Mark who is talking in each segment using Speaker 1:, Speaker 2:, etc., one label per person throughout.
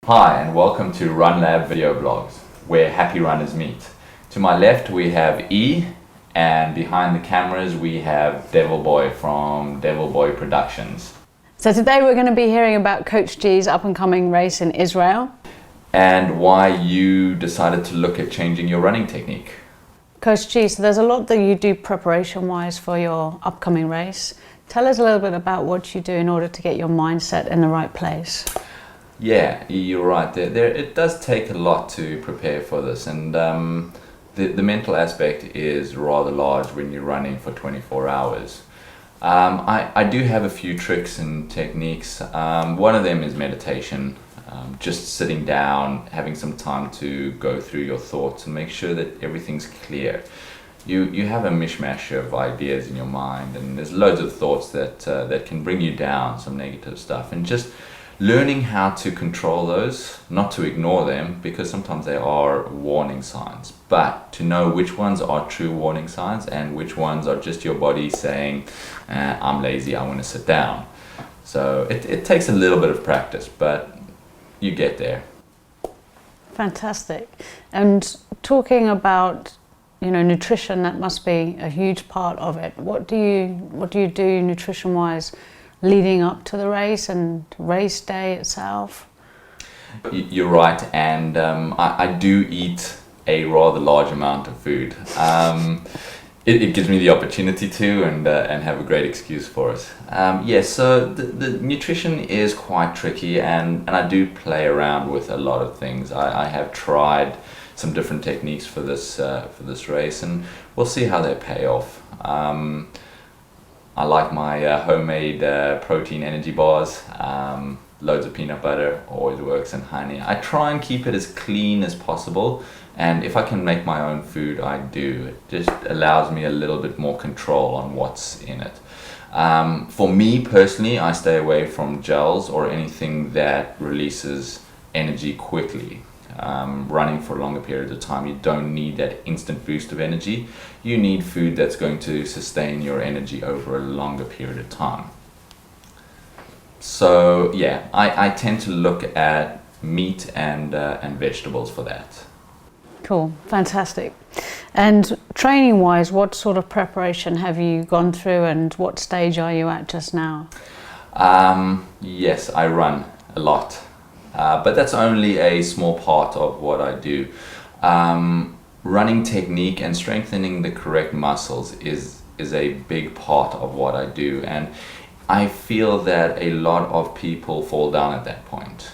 Speaker 1: Hi and welcome to Run Lab video blogs, where happy runners meet. To my left we have E, and behind the cameras we have Devil Boy from Devil Boy Productions.
Speaker 2: So today we're going to be hearing about Coach G's up-and-coming race in Israel.
Speaker 1: And why you decided to look at changing your running technique.
Speaker 2: Coach G, so there's a lot that you do preparation-wise for your upcoming race. Tell us a little bit about what you do in order to get your mindset in the right place.
Speaker 1: Yeah, you're right. It does take a lot to prepare for this, and the mental aspect is rather large when you're running for 24 hours. I do have a few tricks and techniques. One of them is meditation, just sitting down, having some time to go through your thoughts and make sure that everything's clear. You have a mishmash of ideas in your mind, and there's loads of thoughts that can bring you down, some negative stuff, and just learning how to control those, not to ignore them, because sometimes they are warning signs, but to know which ones are true warning signs and which ones are just your body saying, I'm lazy, I want to sit down. So it takes a little bit of practice, but you get there.
Speaker 2: Fantastic. And talking about, nutrition, that must be a huge part of it. What do you do nutrition-wise leading up to the race and race day itself?
Speaker 1: You're right, and I do eat a rather large amount of food. It gives me the opportunity to and have a great excuse for it. So the nutrition is quite tricky, and I do play around with a lot of things. I have tried some different techniques for this race, and we'll see how they pay off. I like my homemade protein energy bars, loads of peanut butter, always works, and honey. I try and keep it as clean as possible, and if I can make my own food, I do. It just allows me a little bit more control on what's in it. For me personally, I stay away from gels or anything that releases energy quickly. Running for longer periods of time, you don't need that instant boost of energy. You need food that's going to sustain your energy over a longer period of time. So yeah, I tend to look at meat and vegetables for that.
Speaker 2: Cool, fantastic. And training wise, what sort of preparation have you gone through, and what stage are you at just now?
Speaker 1: Yes, I run a lot. But that's only a small part of what I do. Running technique and strengthening the correct muscles is a big part of what I do, and I feel that a lot of people fall down at that point.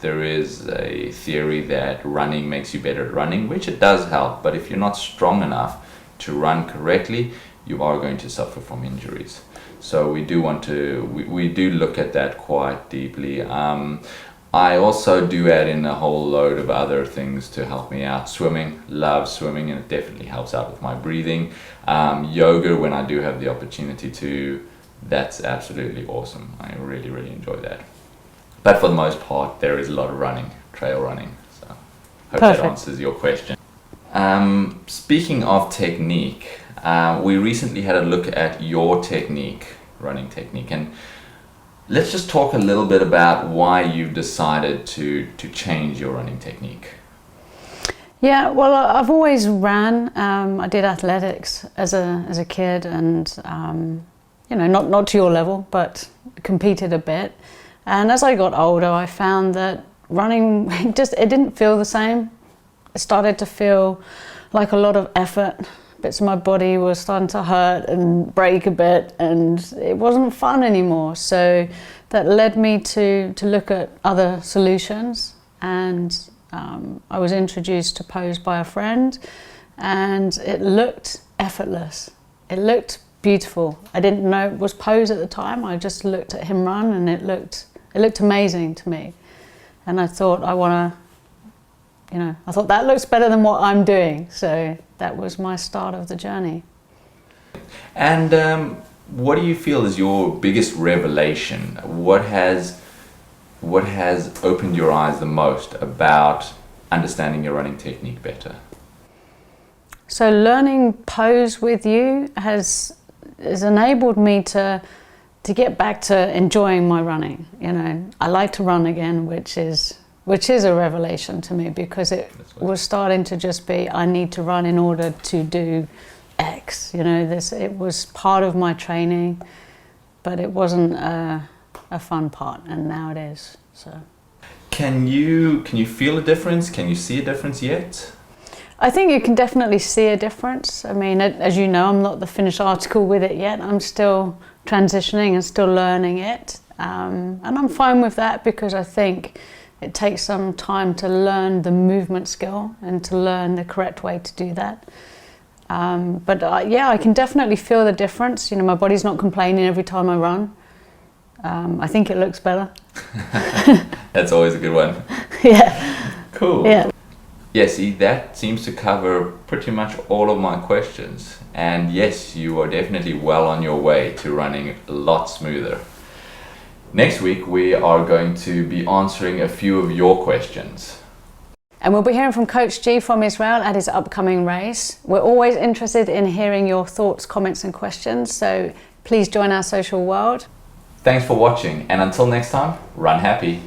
Speaker 1: There is a theory that running makes you better at running, which it does help, but if you're not strong enough to run correctly, you are going to suffer from injuries. So we do look at that quite deeply. I also do add in a whole load of other things to help me out. Swimming, love swimming, and it definitely helps out with my breathing. Yoga, when I do have the opportunity to, that's absolutely awesome. I really, really enjoy that. But for the most part, there is a lot of running, trail running. So hope
Speaker 2: Perfect.
Speaker 1: That answers your question. Speaking of technique, we recently had a look at your technique, running technique, and let's just talk a little bit about why you've decided to change your running technique.
Speaker 2: Yeah, well, I've always ran. I did athletics as a kid, and not to your level, but competed a bit. And as I got older, I found that running it didn't feel the same. It started to feel like a lot of effort. Bits of my body were starting to hurt and break a bit, and it wasn't fun anymore. So that led me to look at other solutions, and I was introduced to pose by a friend, and it looked effortless. It looked beautiful. I didn't know it was pose at the time. I just looked at him run, and it looked amazing to me. And I thought, I thought that looks better than what I'm doing. So that was my start of the journey.
Speaker 1: And what do you feel is your biggest revelation? What has opened your eyes the most about understanding your running technique better?
Speaker 2: So learning pose with you has enabled me to to get back to enjoying my running. You know, I like to run again, which is a revelation to me, because it was starting to just be, I need to run in order to do X. You know, it was part of my training, but it wasn't a fun part, and now it is. So,
Speaker 1: can you feel a difference? Can you see a difference yet?
Speaker 2: I think you can definitely see a difference. I mean, as you know, I'm not the finished article with it yet. I'm still transitioning and still learning it, and I'm fine with that, because I think it takes some time to learn the movement skill and to learn the correct way to do that. But yeah, I can definitely feel the difference. You know, my body's not complaining every time I run. I think it looks better.
Speaker 1: That's always a good one.
Speaker 2: Yeah.
Speaker 1: Cool.
Speaker 2: Yeah.
Speaker 1: Yeah, see, that seems to cover pretty much all of my questions. And yes, you are definitely well on your way to running a lot smoother. Next week, we are going to be answering a few of your questions.
Speaker 2: And we'll be hearing from Coach G from Israel at his upcoming race. We're always interested in hearing your thoughts, comments and questions, so please join our social world.
Speaker 1: Thanks for watching, and until next time, run happy.